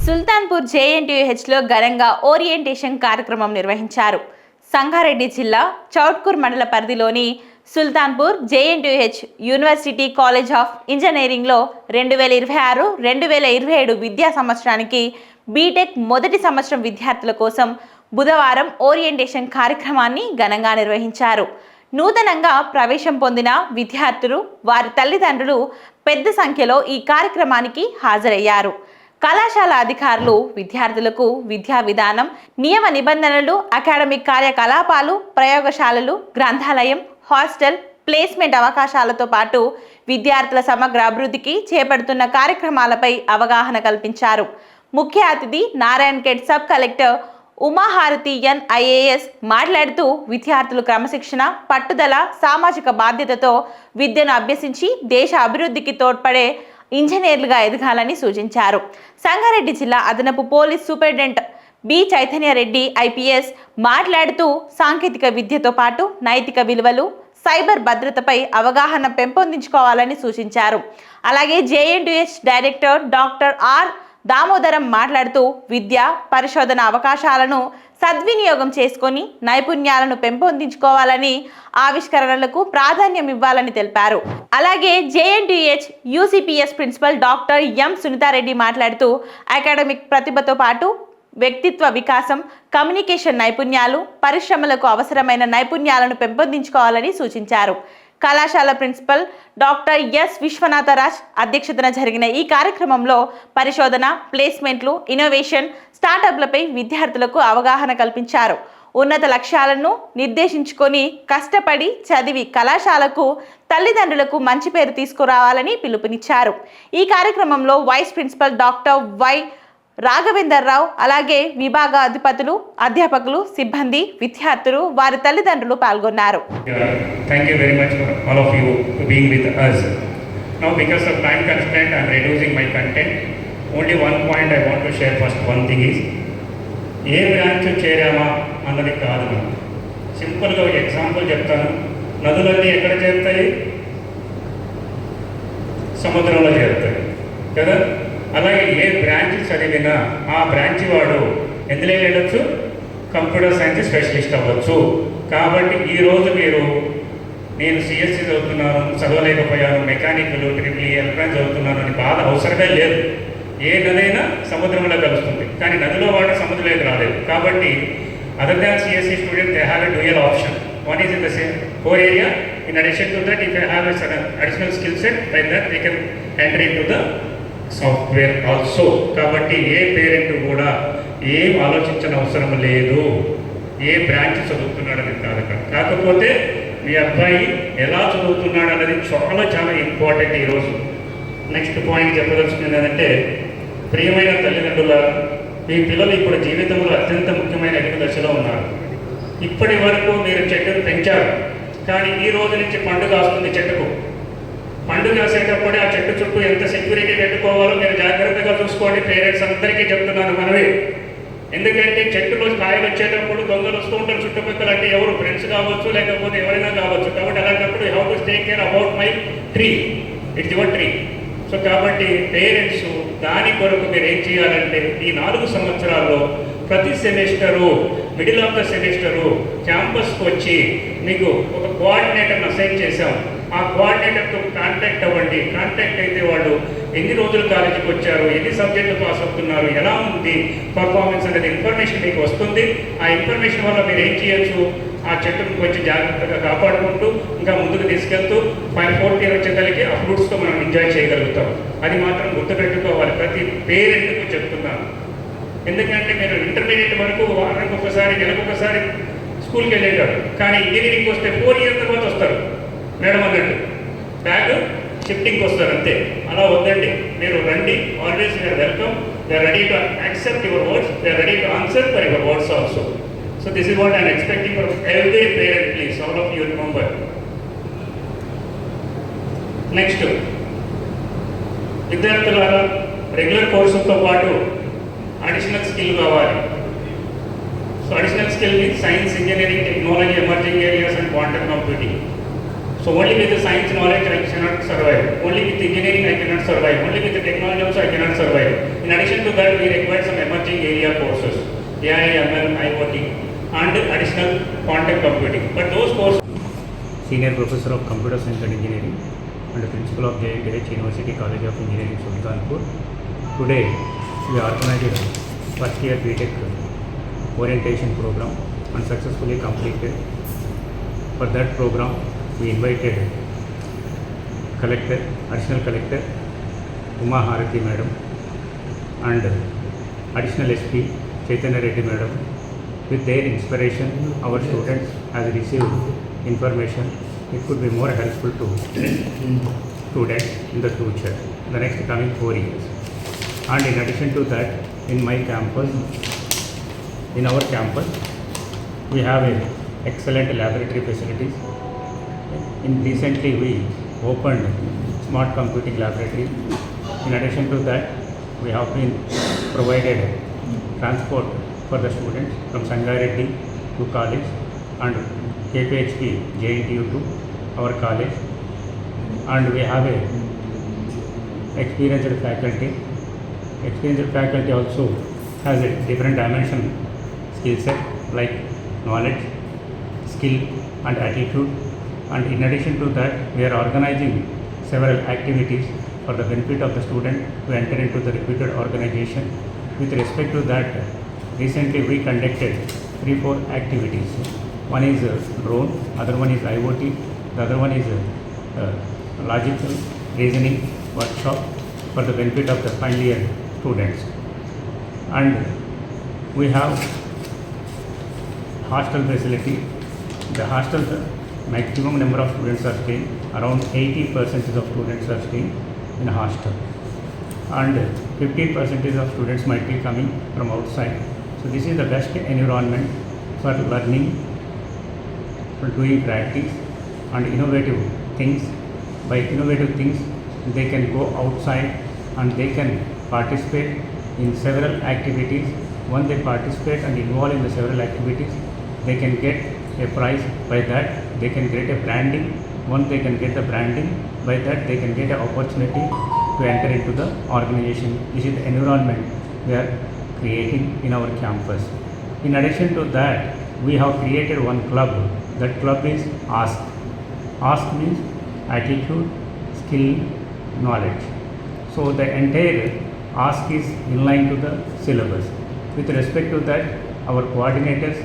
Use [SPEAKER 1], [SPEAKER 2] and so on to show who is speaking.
[SPEAKER 1] సుల్తాన్పూర్ జేఎన్టీయూహెచ్లో ఘనంగా ఓరియంటేషన్ కార్యక్రమం నిర్వహించారు. సంగారెడ్డి జిల్లా చౌట్కూర్ మండల పరిధిలోని Sultanpur JNTUH university college of ఇంజనీరింగ్లో 2026-2027 విద్యా సంవత్సరానికి బీటెక్ మొదటి సంవత్సరం విద్యార్థుల కోసం బుధవారం ఓరియంటేషన్ కార్యక్రమాన్ని ఘనంగా నిర్వహించారు. నూతనంగా ప్రవేశం పొందిన విద్యార్థులు, వారి తల్లిదండ్రులు పెద్ద సంఖ్యలో ఈ కార్యక్రమానికి హాజరయ్యారు. కళాశాల అధికారులు విద్యార్థులకు విద్యా విధానం, నియమ నిబంధనలు, అకాడమిక్ కార్యకలాపాలు, ప్రయోగశాలలు, గ్రంథాలయం, హాస్టల్, ప్లేస్మెంట్ అవకాశాలతో పాటు విద్యార్థుల సమగ్ర అభివృద్ధికి చేపడుతున్న కార్యక్రమాలపై అవగాహన కల్పించారు. ముఖ్య అతిథి నారాయణఖేడ్ సబ్ కలెక్టర్ ఉమాహారతి ఎన్ ఐఏఎస్ మాట్లాడుతూ విద్యార్థులు క్రమశిక్షణ, పట్టుదల, సామాజిక బాధ్యతతో విద్యను అభ్యసించి దేశ అభివృద్ధికి తోడ్పడే ఇంజనీర్లుగా ఎదగాలని సూచించారు. సంగారెడ్డి జిల్లా అదనపు police superintendent B Chaitanya Reddy IPS మాట్లాడుతూ సాంకేతిక విద్యతో పాటు నైతిక విలువలు, సైబర్ భద్రతపై అవగాహన పెంపొందించుకోవాలని సూచించారు. అలాగే JNTUH director doctor R Damodaram మాట్లాడుతూ విద్య, పరిశోధన అవకాశాలను సద్వినియోగం చేసుకొని నైపుణ్యాలను పెంపొందించుకోవాలని, ఆవిష్కరణలకు ప్రాధాన్యం ఇవ్వాలని తెలిపారు. అలాగే JNTUH UCPS principal doctor M Sunitha Reddy మాట్లాడుతూ అకాడమిక్ ప్రతిభతో పాటు వ్యక్తిత్వ వికాసం, కమ్యూనికేషన్ నైపుణ్యాలు, పరిశ్రమలకు అవసరమైన నైపుణ్యాలను పెంపొందించుకోవాలని సూచించారు. కళాశాల ప్రిన్సిపల్ డాక్టర్ ఎస్ విశ్వనాథరాజ్ అధ్యక్షతన జరిగిన ఈ కార్యక్రమంలో పరిశోధన, ప్లేస్మెంట్లు, ఇన్నోవేషన్, స్టార్టప్లపై విద్యార్థులకు అవగాహన కల్పించారు. ఉన్నత లక్ష్యాలను నిర్దేశించుకొని కష్టపడి చదివి కళాశాలకు, తల్లిదండ్రులకు మంచి పేరు తీసుకురావాలని పిలుపునిచ్చారు. ఈ కార్యక్రమంలో vice principal doctor Y Raghavender Rao, అలాగే విభాగ అధిపతులు, అధ్యాపకులు, సిబ్బంది, విద్యార్థులు, వారి తల్లిదండ్రులు పాల్గొన్నారు.
[SPEAKER 2] Thank you very much for all of you being with us. Now, because of time constraint, I am reducing my content. Only one point I want to share. First, one thing is, ఏ branch చేరామా అన్నది కాదు. మనం సింపుల్గా ఒక example చెప్తాను. నదులన్నీ ఎక్కడ చేరుతాయి? సముద్రంలో చేరుతాయి కదా. అలాగే ఏ బ్రాంచ్ చదివినా ఆ బ్రాంచ్ వాడు ఎందులో వెళ్ళొచ్చు? కంప్యూటర్ సైన్స్ స్పెషలిస్ట్ అవ్వచ్చు. కాబట్టి ఈరోజు మీరు నేను సిఎస్సి చదువుతున్నాను, చదవలేకపోయాను, మెకానికల్, ట్రిపుల్ ఎలక్ట్రానిక్స్ చదువుతున్నాను అని బాధ అవసరమే లేదు. ఏ నదైనా సముద్రంలో కలుస్తుంది, కానీ నదిలో వాడు సముద్రంలోకి రాలేదు. కాబట్టి other than CSC student they have a dual option. One is in the same core area. In addition to that, if they have a additional skill set like that they can enter in to the software also. కాబట్టి ఏ parent కూడా ఏం ఆలోచించిన అవసరం లేదు, ఏ branch చదువుతున్నాడు అనేది కాదు. కాకపోతే మీ అబ్బాయి ఎలా చదువుతున్నాడు అనేది చాలా చాలా ఇంపార్టెంట్. ఈరోజు నెక్స్ట్ పాయింట్ చెప్పదలుచుకుంది ఏంటంటే, ప్రియమైన తల్లిదండ్రుల, మీ పిల్లలు ఇప్పుడు జీవితంలో అత్యంత ముఖ్యమైన ఎదుగు దశలో ఉన్నారు. ఇప్పటి వరకు మీరు చెట్టును పెంచారు, కానీ ఈ రోజు నుంచి పండుగ వస్తుంది. చెట్టుకు పండుగ వేసేటప్పుడే ఆ చెట్టు చుట్టూ ఎంత సెక్యూరిటీ పెట్టుకోవాలో మీరు జాగ్రత్తగా చూసుకోండి. పేరెంట్స్ అందరికీ చెప్తున్నాను మనమే. ఎందుకంటే చెట్టులో కాయలు వచ్చేటప్పుడు దొంగలు వస్తూ ఉంటారు చుట్టుపక్కల. అంటే ఎవరు ఫ్రెండ్స్ కావచ్చు, లేకపోతే ఎవరైనా కావచ్చు. కాబట్టి అలాంటప్పుడు how to take care about my tree, it's your tree. So కాబట్టి పేరెంట్స్ దాని కొరకు మీరు ఏం చేయాలంటే, ఈ 4 సంవత్సరాల్లో ప్రతి semester, middle of the semester క్యాంపస్కి వచ్చి మీకు ఒక కోఆర్డినేటర్ని అసైన్ చేశాం. ఆ కోఆర్డినేటర్తో కాంటాక్ట్ అవ్వండి. కాంటాక్ట్ అయితే వాళ్ళు ఎన్ని రోజులు కాలేజీకి వచ్చారు, ఎన్ని సబ్జెక్టులు పాస్ అవుతున్నారు, ఎలా ఉంది పర్ఫార్మెన్స్ అనేది ఇన్ఫర్మేషన్ మీకు వస్తుంది. ఆ ఇన్ఫర్మేషన్ వల్ల మీరు ఏం చేయొచ్చు, ఆ చెట్టును కొంచెం జాగ్రత్తగా కాపాడుకుంటూ ఇంకా ముందుకు తీసుకెళ్తూ 4th ఇయర్ వచ్చేసరికి ఆ ఫ్రూట్స్తో మనం ఎంజాయ్ చేయగలుగుతాం. అది మాత్రం గుర్తుపెట్టుకోవాలి. ప్రతి పేరెంట్కు చెప్తున్నాను. ఎందుకంటే మీరు ఇంటర్మీడియట్ వరకు వారానికి ఒకసారి, నెలకు ఒకసారి స్కూల్కి వెళ్ళేటారు, కానీ ఇంజనీరింగ్కి వస్తే 4 ఇయర్స్ తర్వాత వస్తారు. మేడం అన్నట్టు బ్యాగ్ షిఫ్టింగ్కి వస్తారు అంతే. అలా వద్దండి, మీరు రండి. Always you are welcome. They are ready to accept your words. They are ready to answer for your words also. So this is what I'm expecting for every parent. Please all of you remember. Next, విద్యార్థులారా, regular కోర్సులతో పాటు additional skill కావాలి. So additional skill means science, engineering, technology, emerging areas and quantum computing. So only with the science knowledge I cannot survive. Only with engineering I cannot survive. Only with the technology also I cannot survive. In addition to that, we require area courses, AI, ML, IoT, and additional quantum computing. But those courses. Senior Professor of Computer Science and Engineering and Principal of JITH University College of Engineering, Sultanpur. Today, we organized first year BTech orientation program and successfully completed. For that program, we invited Collector, Additional Collector Uma Harati Madam and Additional SP Chaitanya Reddy Madam. With their inspiration, our students have received information. It could be more helpful to students in the future, the next coming 4 years. And in addition to that, in my campus, in our campus, we have excellent laboratory facilities. Recently, we opened smart computing laboratory. In addition to that, we have been provided transport for the students from Sangareddy to college and KPHP JNTU to our college, and we have a experienced faculty. Experienced faculty also has a different dimension skill set like knowledge, skill and attitude. And in addition to that, we are organizing several activities for the benefit of the student to enter into the reputed organization. With respect to that, recently we conducted 3-4 activities. One is drone, other one is IoT, the other one is logical reasoning workshop for the benefit of the final year students. And we have hostel facility. The hostel, maximum number of students are staying, around 80% of students are staying in a hostel, and 15% of students might be coming from outside. So this is the best environment for learning, for doing practice and innovative things. By innovative things, they can go outside and they can participate in several activities. Once they participate and involve in the several activities, they can get a prize. By that, they can get a branding. Once they can get the branding, by that they can get an opportunity to enter into the organization. This is the environment we are creating in our campus. In addition to that, we have created one club. That club is ASK. ASK means attitude, skill, knowledge. So the entire ASK is in line to the syllabus. With respect to that, our coordinators